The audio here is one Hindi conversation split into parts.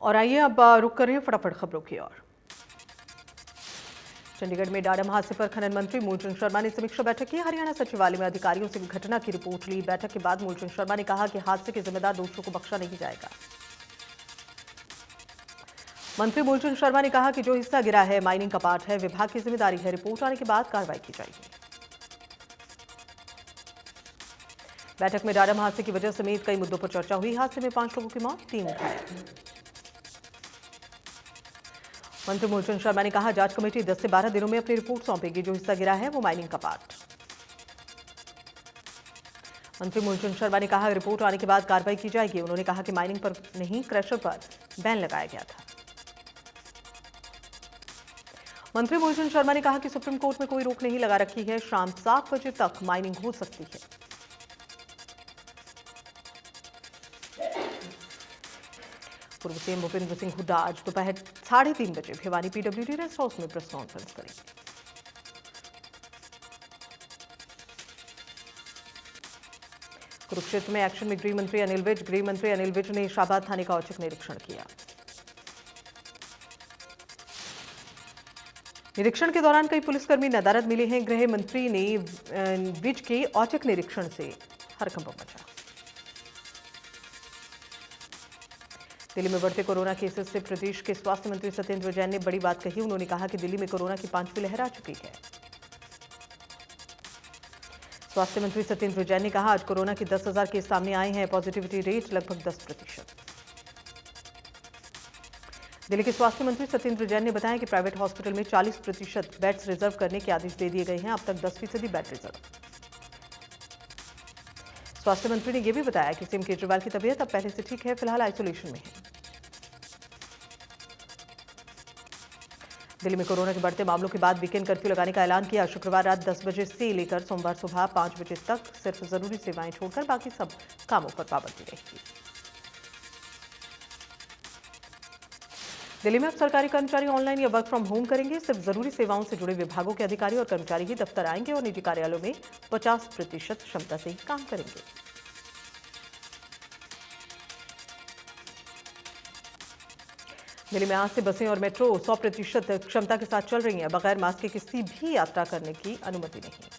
और आइए अब रुक कर रहे हैं फटाफट खबरों की ओर। चंडीगढ़ में डाडम हादसे पर खनन मंत्री मूलचंद शर्मा ने समीक्षा बैठक की। हरियाणा सचिवालय में अधिकारियों से घटना की रिपोर्ट ली। बैठक के बाद मूलचंद शर्मा ने कहा कि हादसे के जिम्मेदार दोषियों को बख्शा नहीं जाएगा। मंत्री मूलचंद शर्मा ने कहा कि जो हिस्सा गिरा है माइनिंग का पार्ट है, विभाग की जिम्मेदारी है। रिपोर्ट आने के बाद कार्रवाई की जाएगी। बैठक में डाडम हादसे की वजह समेत कई मुद्दों पर चर्चा हुई। हादसे में 5 लोगों की मौत, 3 घायल। मंत्री मूलचंद शर्मा ने कहा जांच कमेटी 10 से 12 दिनों में अपनी रिपोर्ट सौंपेगी। जो हिस्सा गिरा है वो माइनिंग का पार्ट। मंत्री मूलचंद शर्मा ने कहा रिपोर्ट आने के बाद कार्रवाई की जाएगी। उन्होंने कहा कि माइनिंग पर नहीं, क्रशर पर बैन लगाया गया था। मंत्री मूलचंद शर्मा ने कहा कि सुप्रीम कोर्ट में कोई रोक नहीं लगा रखी है। शाम 7 बजे तक माइनिंग हो सकती है। पूर्व सीएम भूपेंद्र सिंह हुड्डा आज दोपहर 3:30 बजे भिवानी पीडब्ल्यूडी रेस्ट हाउस में प्रेस कॉन्फ्रेंस करेंगे। कुरुक्षेत्र में एक्शन में गृह मंत्री अनिल विज ने शाहबाद थाने का औचक निरीक्षण किया। निरीक्षण के दौरान कई पुलिसकर्मी नदारद मिले हैं। गृह मंत्री ने विज के औचक निरीक्षण से हड़कंप मचा। दिल्ली में बढ़ते कोरोना केसेस से प्रदेश के स्वास्थ्य मंत्री सत्येंद्र जैन ने बड़ी बात कही। उन्होंने कहा कि दिल्ली में कोरोना की 5वीं लहर आ चुकी है। स्वास्थ्य मंत्री सत्येंद्र जैन ने कहा आज कोरोना के 10,000 केस सामने आए हैं। पॉजिटिविटी रेट लगभग 10%। दिल्ली के स्वास्थ्य मंत्री सत्येंद्र जैन ने बताया कि प्राइवेट हॉस्पिटल में 40% बेड्स रिजर्व करने के आदेश दे दिए गए हैं। अब तक 10% बेड रिजर्व। स्वास्थ्य मंत्री ने यह भी बताया कि सीएम केजरीवाल की तबीयत अब पहले से ठीक है, फिलहाल आइसोलेशन में है। दिल्ली में कोरोना के बढ़ते मामलों के बाद वीकेंड कर्फ्यू लगाने का ऐलान किया। शुक्रवार रात 10 बजे से लेकर सोमवार सुबह 5 बजे तक सिर्फ जरूरी सेवाएं छोड़कर बाकी सब कामों पर पाबंदी रहेगी। दिल्ली में अब सरकारी कर्मचारी ऑनलाइन या वर्क फ्रॉम होम करेंगे। सिर्फ जरूरी सेवाओं से जुड़े विभागों के अधिकारी और कर्मचारी ही दफ्तर आएंगे और निजी कार्यालयों में 50% क्षमता से ही काम करेंगे। दिल्ली में आज से बसें और मेट्रो 100% क्षमता के साथ चल रही हैं। बगैर मास्क के किसी भी यात्रा करने की अनुमति नहीं।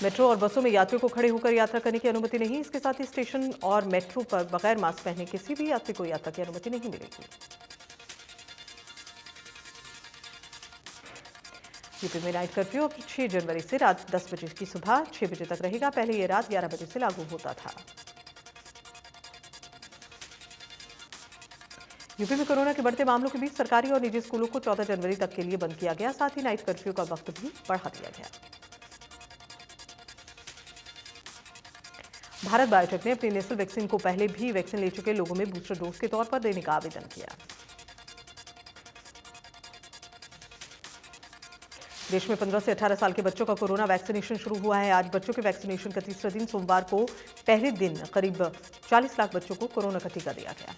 मेट्रो और बसों में यात्रियों को खड़े होकर यात्रा करने की अनुमति नहीं। इसके साथ ही स्टेशन और मेट्रो पर बगैर मास्क पहने किसी भी यात्री को यात्रा की अनुमति नहीं मिलेगी। यूपी में नाइट कर्फ्यू अब 6 जनवरी से रात 10 बजे की सुबह 6 बजे तक रहेगा। पहले यह रात 11 बजे से लागू होता था। यूपी में कोरोना के बढ़ते मामलों के बीच सरकारी और निजी स्कूलों को 14 जनवरी तक के लिए बंद किया गया। साथ ही नाइट कर्फ्यू का वक्त भी बढ़ा दिया गया। भारत बायोटेक ने अपनी नेसल वैक्सीन को पहले भी वैक्सीन ले चुके लोगों में बूस्टर डोज के तौर पर देने का आवेदन किया। देश में 15 से 18 साल के बच्चों का कोरोना वैक्सीनेशन शुरू हुआ है। आज बच्चों के वैक्सीनेशन का तीसरा दिन सोमवार को पहले दिन करीब 40 लाख बच्चों को कोरोना का टीका दिया गया।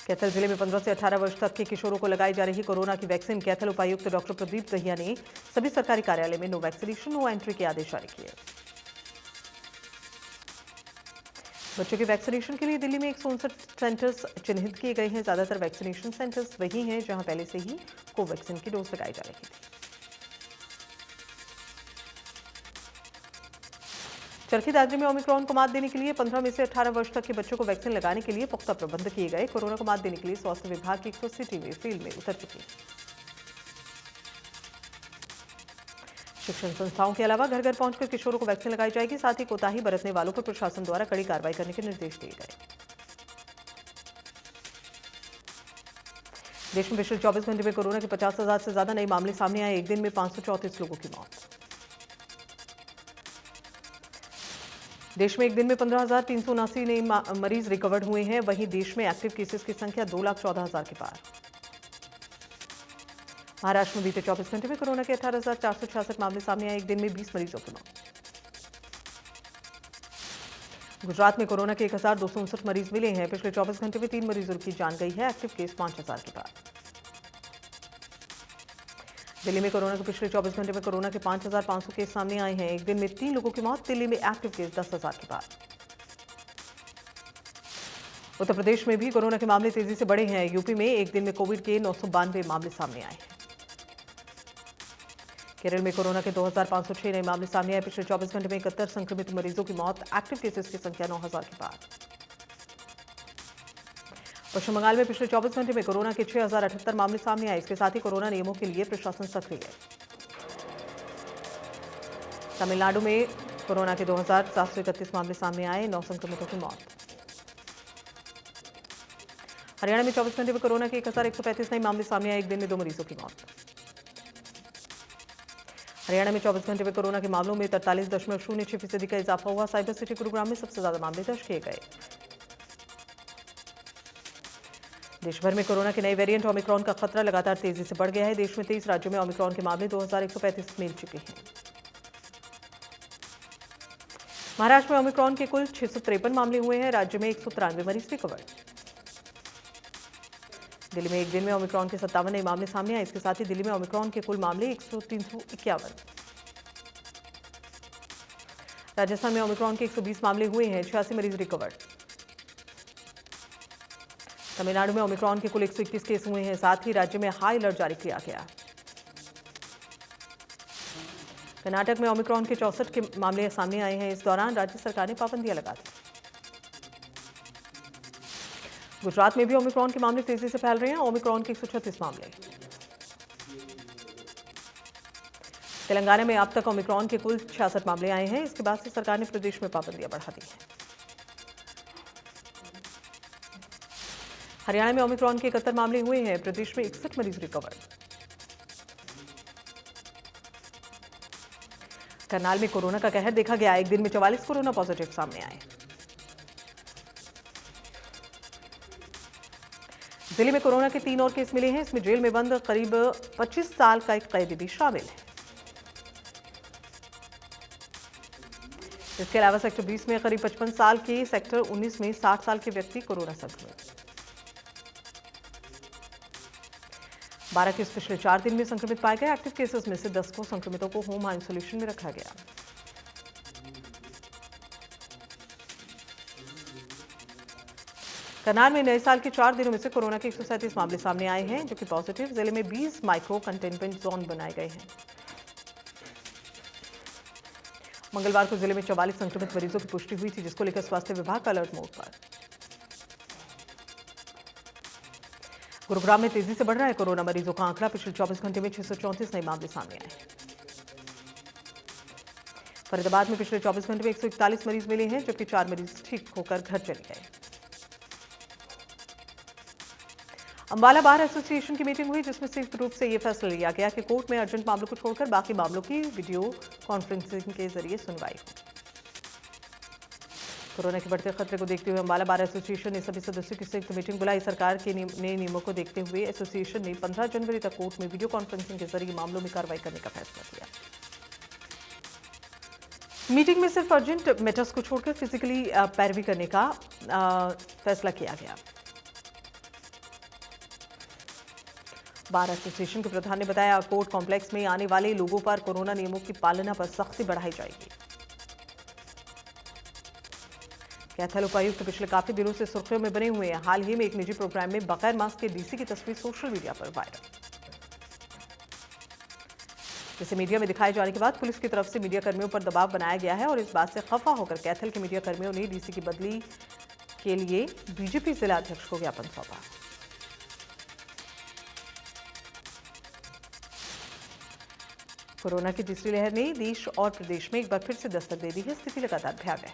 कैथल जिले में 15 से 18 वर्ष तक के किशोरों को लगाई जा रही कोरोना की वैक्सीन। कैथल उपायुक्त डॉक्टर प्रदीप दहिया ने सभी सरकारी कार्यालय में नो वैक्सीनेशन नो एंट्री के आदेश जारी किए। बच्चों के वैक्सीनेशन के लिए दिल्ली में 159 सेंटर्स चिन्हित किए गए हैं। ज्यादातर वैक्सीनेशन सेंटर्स वही हैं जहां पहले से ही कोवैक्सीन की डोज लगाई जा रही थी। चरखी दादरी में ओमिक्रॉन को मात देने के लिए 15 में से 18 वर्ष तक के बच्चों को वैक्सीन लगाने के लिए पुख्ता प्रबंध किए गए। कोरोना को मात देने के लिए स्वास्थ्य विभाग की 180 टीमें फील्ड में उतर चुकी हैं। शिक्षण संस्थाओं के अलावा घर घर पहुंचकर किशोरों को वैक्सीन लगाई जाएगी। साथ ही कोताही बरतने वालों पर प्रशासन द्वारा कड़ी कार्रवाई करने के निर्देश दिए गए। देश में पिछले 24 घंटे में कोरोना के 50,000 से ज्यादा नए मामले सामने आए। एक दिन में 534 लोगों की मौत। देश में एक दिन में 15,379 नए मरीज रिकवर्ड हुए हैं। वहीं देश में एक्टिव केसेस की संख्या 2,14,000 के पार। महाराष्ट्र में बीते 24 घंटे में कोरोना के 18,466 मामले सामने आए। एक दिन में 20 मरीजों की मौत। गुजरात में कोरोना के 1,259 मरीज मिले हैं। पिछले 24 घंटे में 3 मरीजों की जान गई है। एक्टिव केस 5,000 के पार। दिल्ली में कोरोना के पिछले 24 घंटे में कोरोना के 5,500 केस सामने आए हैं। एक दिन में 3 लोगों की मौत। दिल्ली में एक्टिव केस 10,000 के पार। उत्तर प्रदेश में भी कोरोना के मामले तेजी से बढ़े हैं। यूपी में एक दिन में कोविड के 992 मामले सामने आए हैं। केरल में कोरोना के 2,506 नए मामले सामने आए। पिछले 24 घंटे में 71 संक्रमित मरीजों की मौत। एक्टिव केसेस की संख्या 9,000 के पार। पश्चिम बंगाल में पिछले 24 घंटे में कोरोना के 6,078 मामले सामने आए। इसके साथ ही कोरोना नियमों के लिए प्रशासन सक्रिय है। तमिलनाडु में कोरोना के 2,731 मामले सामने आए। 9 संक्रमितों की मौत। हरियाणा में 24 घंटे में कोरोना के 1,135 नए मामले सामने आए। एक दिन में 2 मरीजों की मौत। हरियाणा में 24 घंटे में कोरोना के मामलों में 43.06% का इजाफा हुआ। साइबर सिटी गुरुग्राम में सबसे ज्यादा मामले दर्ज किए गए। देश भर में कोरोना के नए वेरिएंट ओमिक्रॉन का खतरा लगातार तेजी से बढ़ गया है। देश में 23 राज्यों में ओमिक्रॉन के मामले 2,135 मिल चुके हैं। महाराष्ट्र में ओमिक्रॉन के कुल 653 मामले हुए हैं। राज्य में 193 मरीज रिकवर। दिल्ली में एक दिन में ओमिक्रॉन के 57 नए मामले सामने आए। इसके साथ ही दिल्ली में ओमिक्रॉन के कुल मामले 351। राजस्थान में ओमिक्रॉन के 120 मामले हुए हैं। 86 मरीज रिकवर। तमिलनाडु में ओमिक्रॉन के कुल 121 केस हुए हैं। साथ ही राज्य में हाई अलर्ट जारी किया गया। कर्नाटक में ओमिक्रॉन के 64 के मामले सामने आए हैं। इस दौरान राज्य सरकार ने पाबंदियां लगा दी। गुजरात में भी ओमिक्रॉन के मामले तेजी से फैल रहे हैं। ओमिक्रॉन के 136 मामले। तेलंगाना में अब तक ओमिक्रॉन के कुल 66 मामले आए हैं। इसके बाद से सरकार ने प्रदेश में पाबंदियां बढ़ा दी हैं। हरियाणा में ओमिक्रॉन के 71 मामले हुए हैं। प्रदेश में 61 मरीज रिकवर। करनाल में कोरोना का कहर देखा गया। एक दिन में 44 कोरोना पॉजिटिव सामने आए। जिले में कोरोना के 3 और केस मिले हैं। इसमें जेल में बंद करीब 25 साल का एक कैदी भी शामिल है। इसके अलावा सेक्टर 20 में करीब 55 साल के, सेक्टर 19 में 60 साल के व्यक्ति कोरोना संक्रमित। 12 केस पिछले 4 दिन में संक्रमित पाए गए। एक्टिव केसेस में से 10 को संक्रमितों को होम आइसोलेशन में रखा गया। करनाल में नए साल के 4 दिनों में से कोरोना के 137 मामले सामने आए हैं, जो कि पॉजिटिव। जिले में 20 माइक्रो कंटेनमेंट जोन बनाए गए हैं। मंगलवार को जिले में 44 संक्रमित मरीजों की पुष्टि हुई थी, जिसको लेकर स्वास्थ्य विभाग का अलर्ट मोड पर। गुरुग्राम में तेजी से बढ़ रहा है कोरोना मरीजों का आंकड़ा। पिछले 24 घंटे में 634 नए मामले सामने आए। फरीदाबाद में पिछले 24 घंटे में 141 मरीज मिले हैं, जबकि 4 मरीज ठीक होकर घर चले गए। अंबाला बार एसोसिएशन की मीटिंग हुई, जिसमें संयुक्त रूप से यह फैसला लिया गया कि कोर्ट में अर्जेंट मामलों को छोड़कर बाकी मामलों की वीडियो कॉन्फ्रेंसिंग के जरिए सुनवाई हो। कोरोना के बढ़ते खतरे को देखते हुए अंबाला बार एसोसिएशन ने सभी सदस्यों की संयुक्त मीटिंग बुलाई। सरकार के नए नियमों को देखते हुए एसोसिएशन ने 15 जनवरी तक कोर्ट में वीडियो कॉन्फ्रेंसिंग के जरिए मामलों में कार्रवाई करने का फैसला किया। मीटिंग में सिर्फ अर्जेंट मैटर्स को छोड़कर फिजिकली पैरवी करने का फैसला किया गया। बार एसोसिएशन के प्रधान ने बताया, कोर्ट कॉम्प्लेक्स में आने वाले लोगों पर कोरोना नियमों की पालना पर सख्ती बढ़ाई जाएगी। कैथल उपायुक्त पिछले काफी दिनों से सुर्खियों में बने हुए हैं। हाल ही में एक निजी प्रोग्राम में बगैर मास्क के डीसी की तस्वीर सोशल मीडिया पर वायरल, जिसे मीडिया में दिखाए जाने के बाद पुलिस की तरफ से मीडिया कर्मियों पर दबाव बनाया गया है और इस बात से खफा होकर कैथल के मीडिया कर्मियों ने डीसी की बदली के लिए बीजेपी जिला अध्यक्ष को ज्ञापन सौंपा। कोरोना की तीसरी लहर ने देश और प्रदेश में एक बार फिर से दस्तक दे दी है। स्थिति लगातार भयावह है।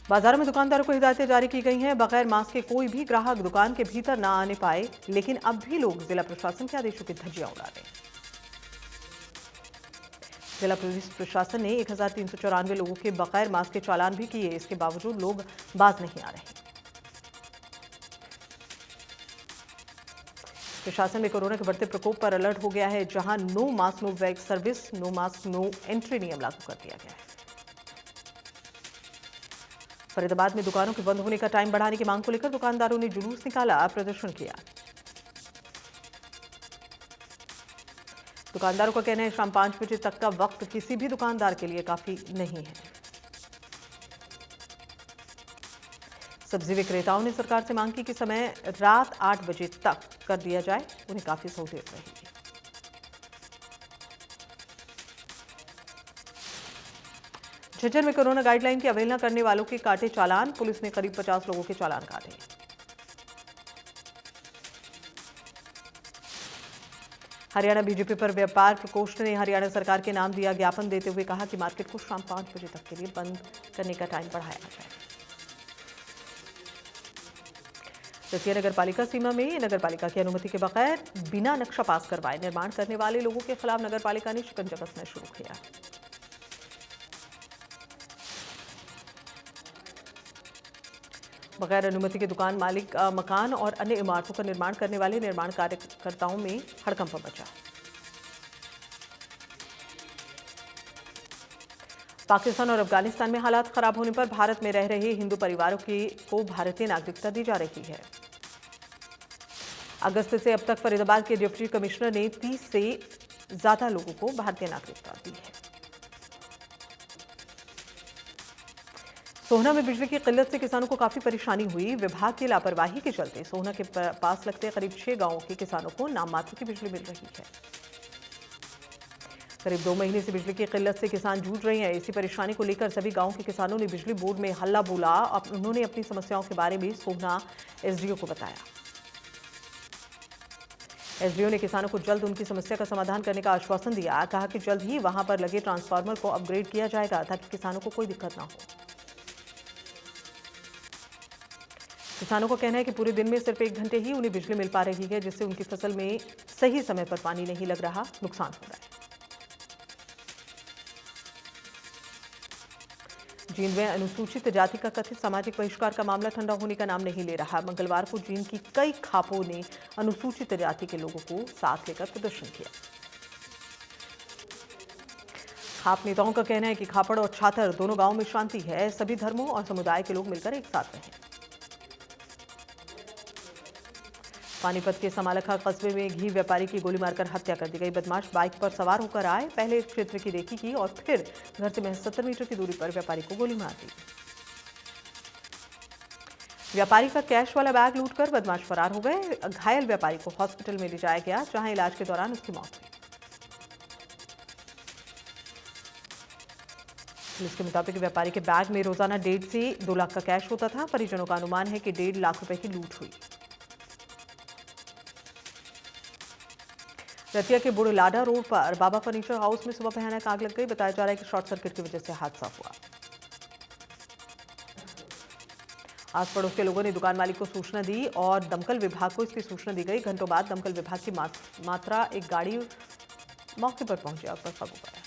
बाजारों में दुकानदारों को हिदायतें जारी की गई हैं, बगैर मास्क के कोई भी ग्राहक दुकान के भीतर न आने पाए। लेकिन अब भी लोग जिला प्रशासन के आदेशों की धज्जियां उड़ा रहे हैं। जिला पुलिस प्रशासन ने 1394 लोगों के बगैर मास्क के चालान भी किए। इसके बावजूद लोग बाज नहीं आ रहे। प्रशासन में कोरोना के बढ़ते प्रकोप पर अलर्ट हो गया है, जहां नो मास्क नो वैग service, no mask no entry नियम लागू कर दिया गया है। फरीदाबाद में दुकानों के बंद होने का टाइम बढ़ाने की मांग को लेकर दुकानदारों ने जुलूस निकाला, प्रदर्शन किया। दुकानदारों का कहना है शाम 5 बजे तक का वक्त किसी भी दुकानदार के लिए काफी नहीं है। सब्जी विक्रेताओं ने सरकार से मांग की कि समय रात 8 बजे तक कर दिया जाए, उन्हें काफी सहूलियत रहेगी। झज्जर में कोरोना गाइडलाइन की अवहेलना करने वालों के काटे चालान, पुलिस ने करीब 50 लोगों के चालान काटे। हरियाणा बीजेपी पर व्यापार प्रकोष्ठ ने हरियाणा सरकार के नाम दिया ज्ञापन, देते हुए कहा कि मार्केट को शाम 5 बजे तक के लिए बंद करने का टाइम बढ़ाया जाए। दतिया नगर पालिका सीमा में नगर पालिका की अनुमति के बगैर बिना नक्शा पास करवाए निर्माण करने वाले लोगों के खिलाफ नगर पालिका ने शिकंजा कसना शुरू किया। बगैर अनुमति के दुकान मालिक, मकान और अन्य इमारतों का निर्माण करने वाले निर्माण कार्यकर्ताओं में हड़कंप मचा। पाकिस्तान और अफगानिस्तान में हालात खराब होने पर भारत में रह रहे हिंदू परिवारों को भारतीय नागरिकता दी जा रही है। अगस्त से अब तक फरीदाबाद के डिप्टी कमिश्नर ने 30 से ज्यादा लोगों को भारतीय नागरिकता दी है। सोहना में बिजली की किल्लत से किसानों को काफी परेशानी हुई। विभाग की लापरवाही के चलते सोहना के पास लगते करीब 6 गांवों के किसानों को नाम मात्र की बिजली मिल रही है। करीब 2 महीने से बिजली की किल्लत से किसान जूझ रहे हैं। इसी परेशानी को लेकर सभी गांवों के किसानों ने बिजली बोर्ड में हल्ला बोला। अब उन्होंने अपनी समस्याओं के बारे में सोहना एसडीओ को बताया। एसडीओ ने किसानों को जल्द उनकी समस्या का समाधान करने का आश्वासन दिया। कहा कि जल्द ही वहां पर लगे ट्रांसफार्मर को अपग्रेड किया जाएगा ताकि किसानों को कोई दिक्कत ना हो। किसानों का कहना है कि पूरे दिन में सिर्फ 1 घंटे ही उन्हें बिजली मिल पा रही है, जिससे उनकी फसल में सही समय पर पानी नहीं लग रहा, नुकसान हो रहा है। जींद में अनुसूचित जाति का कथित सामाजिक बहिष्कार का मामला ठंडा होने का नाम नहीं ले रहा। मंगलवार को जींद की कई खापों ने अनुसूचित जाति के लोगों को साथ लेकर प्रदर्शन किया। खाप नेताओं का कहना है कि खापड़ और छातर दोनों गांवों में शांति है, सभी धर्मों और समुदाय के लोग मिलकर एक साथ रहें। पानीपत के समालखा कस्बे में घी व्यापारी की गोली मारकर हत्या कर दी गई। बदमाश बाइक पर सवार होकर आए, पहले इस क्षेत्र की रेकी की और फिर घर से महज 70 मीटर की दूरी पर व्यापारी को गोली मार दी। व्यापारी का कैश वाला बैग लूटकर बदमाश फरार हो गए। घायल व्यापारी को हॉस्पिटल में ले जाया गया, जहां इलाज के दौरान उसकी मौत हुई। पुलिस के मुताबिक व्यापारी के बैग में रोजाना 1.5 से 2 लाख का कैश होता था। परिजनों का अनुमान है कि 1.5 लाख रुपए की लूट हुई। रतिया के बुढ़लाडा रोड पर बाबा फर्नीचर हाउस में सुबह भयानक आग लग गई। बताया जा रहा है कि शॉर्ट सर्किट की वजह से हादसा हुआ। आस पड़ोस के लोगों ने दुकान मालिक को सूचना दी और दमकल विभाग को इसकी सूचना दी गई। घंटों बाद दमकल विभाग की मात्रा एक गाड़ी मौके पर पहुंची और पर काबू पाया।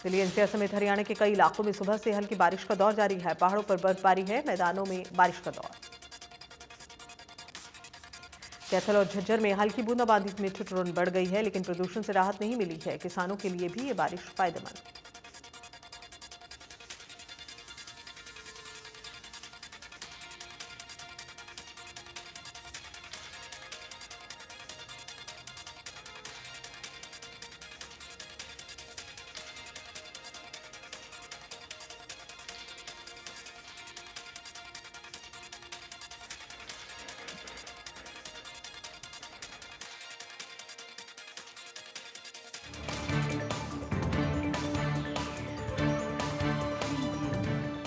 दिल्ली एनसीआर समेत हरियाणा के कई इलाकों में सुबह से हल्की बारिश का दौर जारी है। पहाड़ों पर बर्फबारी है, मैदानों में बारिश का दौर। कैथल और झज्जर में हल्की बूंदाबांदी में ठिठुरन बढ़ गई है, लेकिन प्रदूषण से राहत नहीं मिली है। किसानों के लिए भी ये बारिश फायदेमंद।